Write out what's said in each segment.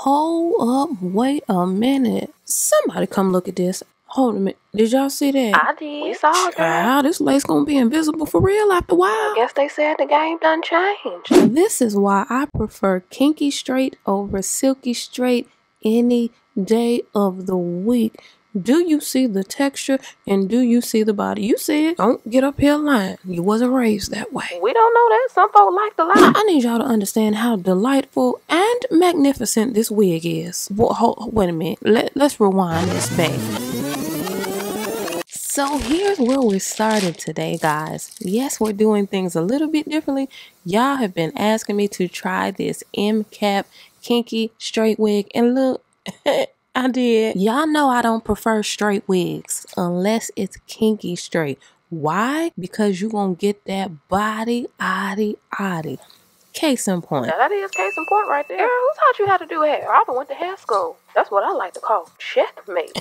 Hold up, wait a minute. Somebody come look at this. Hold a minute. Did y'all see that? I did. We saw it. Wow, this lace gonna be invisible for real after a while. I guess they said the game done changed. This is why I prefer kinky straight over silky straight any day of the week. Do you see the texture and do you see the body? You see it. Don't get up here lying. You wasn't raised that way. We don't know that. Some folk like to lie. I need y'all to understand how delightful and magnificent this wig is. Wait a minute. Let's rewind this back. So here's where we're started today, guys. Yes, we're doing things a little bit differently. Y'all have been asking me to try this MCap kinky straight wig, and look, I did. Y'all know I don't prefer straight wigs unless it's kinky straight. Why? Because you gonna get that body, oddy. Case in point. Now that is case in point right there. Girl, who taught you how to do hair? I went to hair school. That's what I like to call checkmate.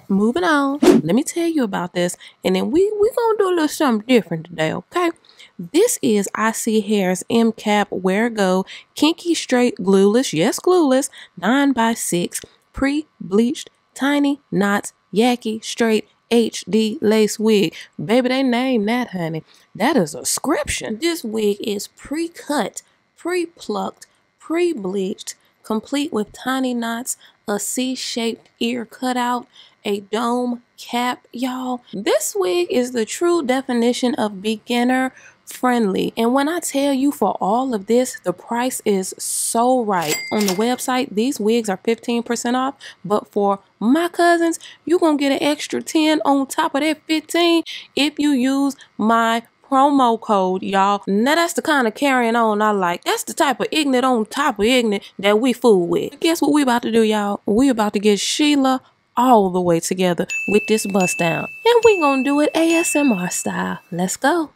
Moving on. Let me tell you about this, and then we gonna do a little something different today, okay? This is ISEE Hair's MCap Wear Go Kinky Straight Glueless, yes glueless, 9x6, pre-bleached, tiny knots, yaki, straight, HD lace wig. Baby, they named that, honey. That is a description. This wig is pre-cut, pre-plucked, pre-bleached, complete with tiny knots, a C-shaped ear cutout, a dome cap, y'all. This wig is the true definition of beginner friendly. And when I tell you for all of this, the price is so right. On the website, these wigs are 15% off, but for my cousins, you're gonna get an extra 10 on top of that 15 if you use my promo code, y'all. Now that's the kind of carrying on I like. That's the type of ignorant on top of ignorant that we fool with. But guess what we about to do, y'all? We about to get Sheila all the way together with this bust down. And we gonna do it ASMR style. Let's go.